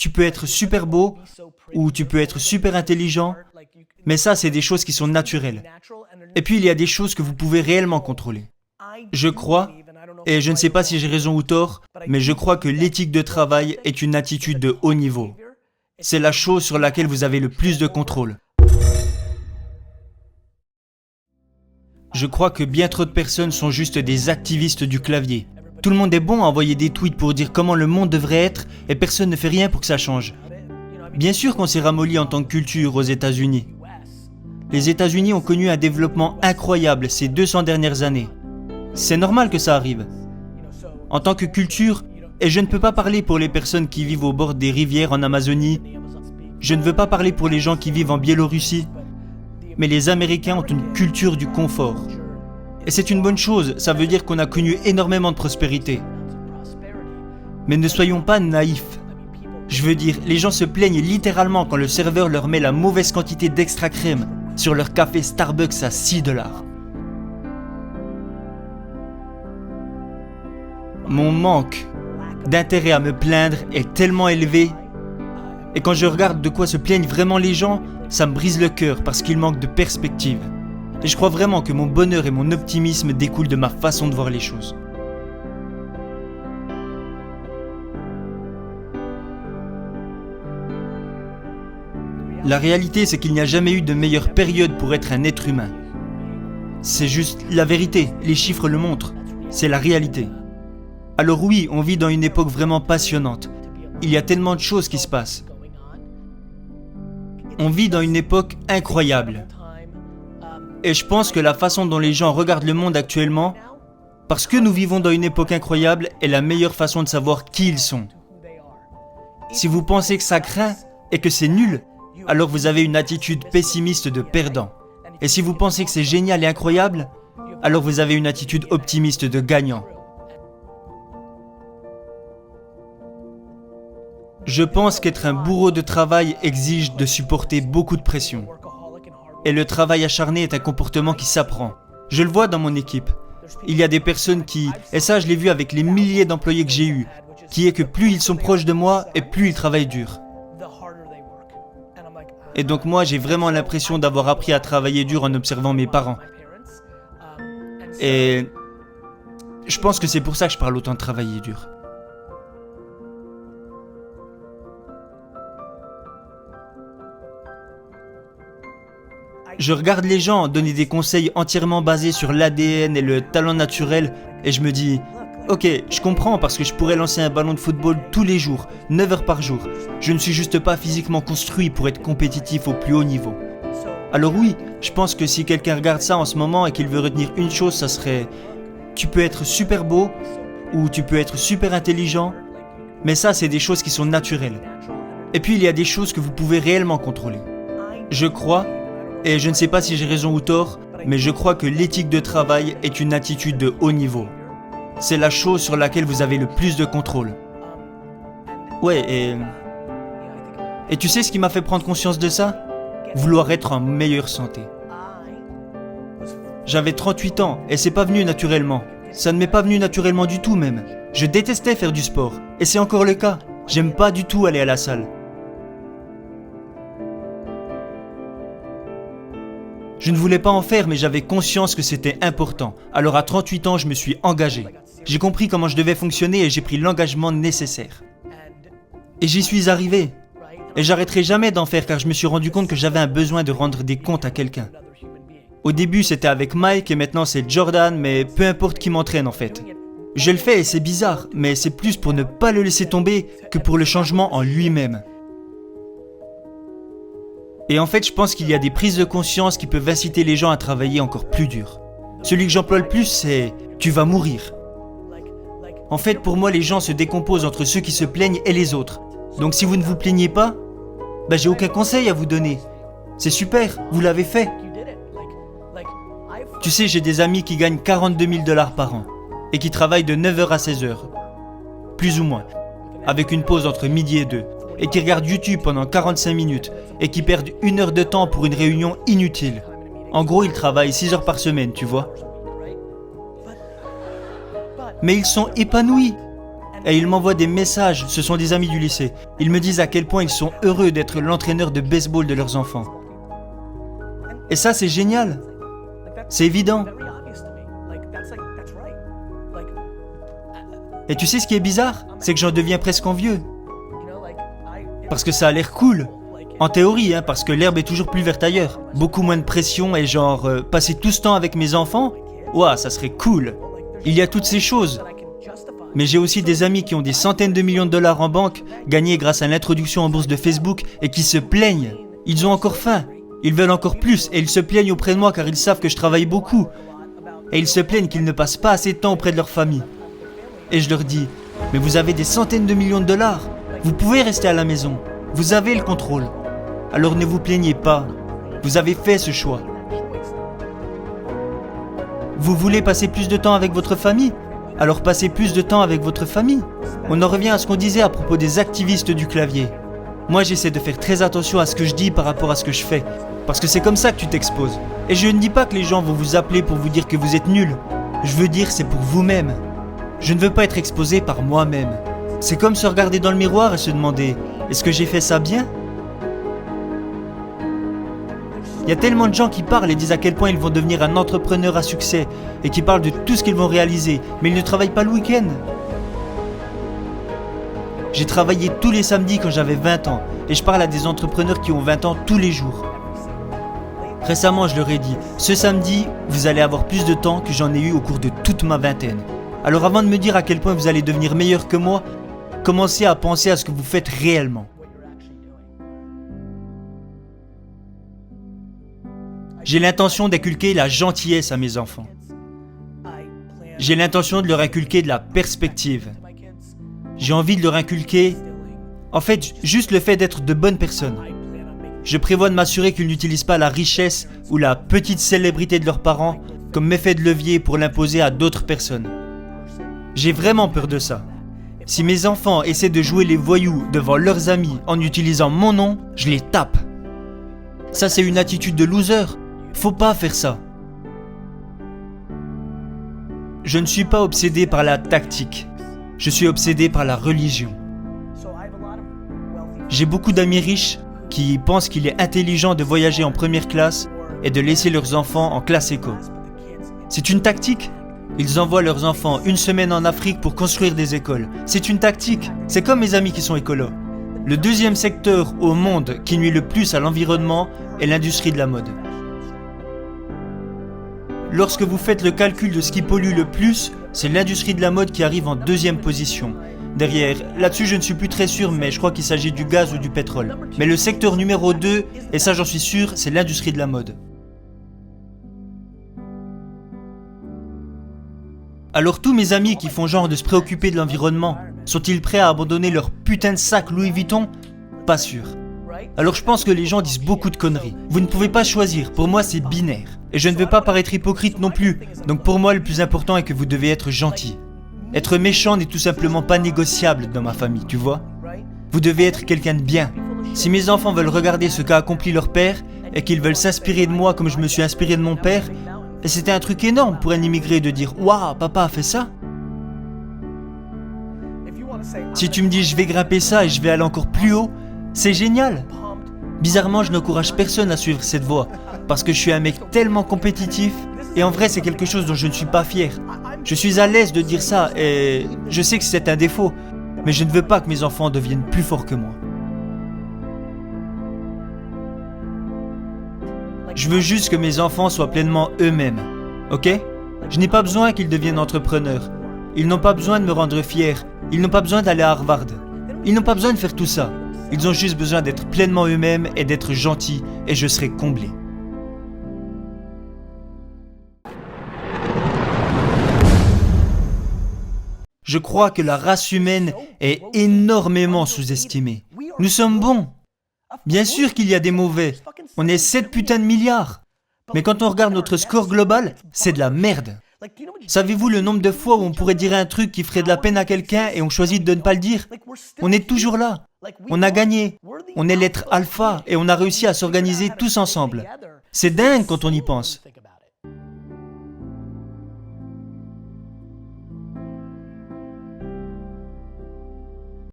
tu peux être super beau ou tu peux être super intelligent, mais ça, c'est des choses qui sont naturelles. Et puis, il y a des choses que vous pouvez réellement contrôler. Je crois, et je ne sais pas si j'ai raison ou tort, mais je crois que l'éthique de travail est une attitude de haut niveau. C'est la chose sur laquelle vous avez le plus de contrôle. Je crois que bien trop de personnes sont juste des activistes du clavier. Tout le monde est bon à envoyer des tweets pour dire comment le monde devrait être et personne ne fait rien pour que ça change. Bien sûr qu'on s'est ramolli en tant que culture aux États-Unis. Les États-Unis ont connu un développement incroyable ces 200 dernières années. C'est normal que ça arrive. En tant que culture, et je ne peux pas parler pour les personnes qui vivent au bord des rivières en Amazonie, je ne veux pas parler pour les gens qui vivent en Biélorussie, mais les Américains ont une culture du confort. Et c'est une bonne chose, ça veut dire qu'on a connu énormément de prospérité. Mais ne soyons pas naïfs. Je veux dire, les gens se plaignent littéralement quand le serveur leur met la mauvaise quantité d'extra crème sur leur café Starbucks à $6. Mon manque d'intérêt à me plaindre est tellement élevé. Et quand je regarde de quoi se plaignent vraiment les gens, ça me brise le cœur parce qu'il manque de perspective. Et je crois vraiment que mon bonheur et mon optimisme découlent de ma façon de voir les choses. La réalité, c'est qu'il n'y a jamais eu de meilleure période pour être un être humain. C'est juste la vérité, les chiffres le montrent, c'est la réalité. Alors oui, on vit dans une époque vraiment passionnante. Il y a tellement de choses qui se passent. On vit dans une époque incroyable. Et je pense que la façon dont les gens regardent le monde actuellement, parce que nous vivons dans une époque incroyable, est la meilleure façon de savoir qui ils sont. Si vous pensez que ça craint et que c'est nul, alors vous avez une attitude pessimiste de perdant. Et si vous pensez que c'est génial et incroyable, alors vous avez une attitude optimiste de gagnant. Je pense qu'être un bourreau de travail exige de supporter beaucoup de pression. Et le travail acharné est un comportement qui s'apprend. Je le vois dans mon équipe. Il y a des personnes qui, et ça je l'ai vu avec les milliers d'employés que j'ai eus, qui est que plus ils sont proches de moi et plus ils travaillent dur. Et donc moi j'ai vraiment l'impression d'avoir appris à travailler dur en observant mes parents. Et je pense que c'est pour ça que je parle autant de travailler dur. Je regarde les gens donner des conseils entièrement basés sur l'ADN et le talent naturel et je me dis « Ok, je comprends parce que je pourrais lancer un ballon de football tous les jours, 9 heures par jour. Je ne suis juste pas physiquement construit pour être compétitif au plus haut niveau. » Alors oui, je pense que si quelqu'un regarde ça en ce moment et qu'il veut retenir une chose, ça serait « Tu peux être super beau ou tu peux être super intelligent, mais ça c'est des choses qui sont naturelles. » Et puis il y a des choses que vous pouvez réellement contrôler. Je crois, et je ne sais pas si j'ai raison ou tort, mais je crois que l'éthique de travail est une attitude de haut niveau. C'est la chose sur laquelle vous avez le plus de contrôle. Ouais, et tu sais ce qui m'a fait prendre conscience de ça ? Vouloir être en meilleure santé. J'avais 38 ans et c'est pas venu naturellement. Ça ne m'est pas venu naturellement du tout même. Je détestais faire du sport. Et c'est encore le cas. J'aime pas du tout aller à la salle. Je ne voulais pas en faire, mais j'avais conscience que c'était important. Alors à 38 ans, je me suis engagé. J'ai compris comment je devais fonctionner et j'ai pris l'engagement nécessaire. Et j'y suis arrivé. Et j'arrêterai jamais d'en faire car je me suis rendu compte que j'avais un besoin de rendre des comptes à quelqu'un. Au début, c'était avec Mike et maintenant c'est Jordan, mais peu importe qui m'entraîne en fait. Je le fais et c'est bizarre, mais c'est plus pour ne pas le laisser tomber que pour le changement en lui-même. Et en fait, je pense qu'il y a des prises de conscience qui peuvent inciter les gens à travailler encore plus dur. Celui que j'emploie le plus, c'est « tu vas mourir ». En fait, pour moi, les gens se décomposent entre ceux qui se plaignent et les autres. Donc si vous ne vous plaignez pas, j'ai aucun conseil à vous donner. C'est super, vous l'avez fait. Tu sais, j'ai des amis qui gagnent 42 000 $ par an et qui travaillent de 9h à 16h. Plus ou moins. Avec une pause entre midi et 2. Et qui regardent YouTube pendant 45 minutes et qui perdent 1 heure de temps pour une réunion inutile. En gros, ils travaillent 6 heures par semaine, tu vois. Mais ils sont épanouis. Et ils m'envoient des messages, ce sont des amis du lycée. Ils me disent à quel point ils sont heureux d'être l'entraîneur de baseball de leurs enfants. Et ça, c'est génial. C'est évident. Et tu sais ce qui est bizarre? C'est que j'en deviens presque envieux. Parce que ça a l'air cool. En théorie, parce que l'herbe est toujours plus verte ailleurs. Beaucoup moins de pression et genre, passer tout ce temps avec mes enfants, ouah, ça serait cool. Il y a toutes ces choses. Mais j'ai aussi des amis qui ont des centaines de millions de dollars en banque, gagnés grâce à l'introduction en bourse de Facebook, et qui se plaignent. Ils ont encore faim. Ils veulent encore plus, et ils se plaignent auprès de moi car ils savent que je travaille beaucoup. Et ils se plaignent qu'ils ne passent pas assez de temps auprès de leur famille. Et je leur dis, mais vous avez des centaines de millions de dollars. Vous pouvez rester à la maison. Vous avez le contrôle. Alors ne vous plaignez pas. Vous avez fait ce choix. Vous voulez passer plus de temps avec votre famille? Alors passez plus de temps avec votre famille. On en revient à ce qu'on disait à propos des activistes du clavier. Moi, j'essaie de faire très attention à ce que je dis par rapport à ce que je fais. Parce que c'est comme ça que tu t'exposes. Et je ne dis pas que les gens vont vous appeler pour vous dire que vous êtes nul. Je veux dire, c'est pour vous-même. Je ne veux pas être exposé par moi-même. C'est comme se regarder dans le miroir et se demander « Est-ce que j'ai fait ça bien ?» Il y a tellement de gens qui parlent et disent à quel point ils vont devenir un entrepreneur à succès et qui parlent de tout ce qu'ils vont réaliser, mais ils ne travaillent pas le week-end. J'ai travaillé tous les samedis quand j'avais 20 ans et je parle à des entrepreneurs qui ont 20 ans tous les jours. Récemment, je leur ai dit « Ce samedi, vous allez avoir plus de temps que j'en ai eu au cours de toute ma vingtaine. Alors avant de me dire à quel point vous allez devenir meilleur que moi, commencez à penser à ce que vous faites réellement. » J'ai l'intention d'inculquer la gentillesse à mes enfants. J'ai l'intention de leur inculquer de la perspective. J'ai envie de leur inculquer, en fait, juste le fait d'être de bonnes personnes. Je prévois de m'assurer qu'ils n'utilisent pas la richesse ou la petite célébrité de leurs parents comme effet de levier pour l'imposer à d'autres personnes. J'ai vraiment peur de ça. Si mes enfants essaient de jouer les voyous devant leurs amis en utilisant mon nom, je les tape. Ça, c'est une attitude de loser. Faut pas faire ça. Je ne suis pas obsédé par la tactique. Je suis obsédé par la religion. J'ai beaucoup d'amis riches qui pensent qu'il est intelligent de voyager en première classe et de laisser leurs enfants en classe éco. C'est une tactique. Ils envoient leurs enfants une semaine en Afrique pour construire des écoles. C'est une tactique. C'est comme mes amis qui sont écolos. Le deuxième secteur au monde qui nuit le plus à l'environnement est l'industrie de la mode. Lorsque vous faites le calcul de ce qui pollue le plus, c'est l'industrie de la mode qui arrive en deuxième position. Derrière, là-dessus je ne suis plus très sûr, mais je crois qu'il s'agit du gaz ou du pétrole. Mais le secteur numéro 2, et ça j'en suis sûr, c'est l'industrie de la mode. Alors tous mes amis qui font genre de se préoccuper de l'environnement, sont-ils prêts à abandonner leur putain de sac Louis Vuitton? Pas sûr. Alors je pense que les gens disent beaucoup de conneries. Vous ne pouvez pas choisir, pour moi c'est binaire. Et je ne veux pas paraître hypocrite non plus, donc pour moi le plus important est que vous devez être gentil. Être méchant n'est tout simplement pas négociable dans ma famille, tu vois. Vous devez être quelqu'un de bien. Si mes enfants veulent regarder ce qu'a accompli leur père, et qu'ils veulent s'inspirer de moi comme je me suis inspiré de mon père, et c'était un truc énorme pour un immigré de dire « Waouh, papa a fait ça !» Si tu me dis « Je vais grimper ça et je vais aller encore plus haut », c'est génial. Bizarrement, je n'encourage personne à suivre cette voie, parce que je suis un mec tellement compétitif, et en vrai c'est quelque chose dont je ne suis pas fier. Je suis à l'aise de dire ça, et je sais que c'est un défaut, mais je ne veux pas que mes enfants deviennent plus forts que moi. Je veux juste que mes enfants soient pleinement eux-mêmes, ok? Je n'ai pas besoin qu'ils deviennent entrepreneurs. Ils n'ont pas besoin de me rendre fier. Ils n'ont pas besoin d'aller à Harvard. Ils n'ont pas besoin de faire tout ça. Ils ont juste besoin d'être pleinement eux-mêmes et d'être gentils, et je serai comblé. Je crois que la race humaine est énormément sous-estimée. Nous sommes bons. Bien sûr qu'il y a des mauvais. On est 7 putains de milliards. Mais quand on regarde notre score global, c'est de la merde. Savez-vous le nombre de fois où on pourrait dire un truc qui ferait de la peine à quelqu'un et on choisit de ne pas le dire? On est toujours là. On a gagné. On est l'être alpha et on a réussi à s'organiser tous ensemble. C'est dingue quand on y pense.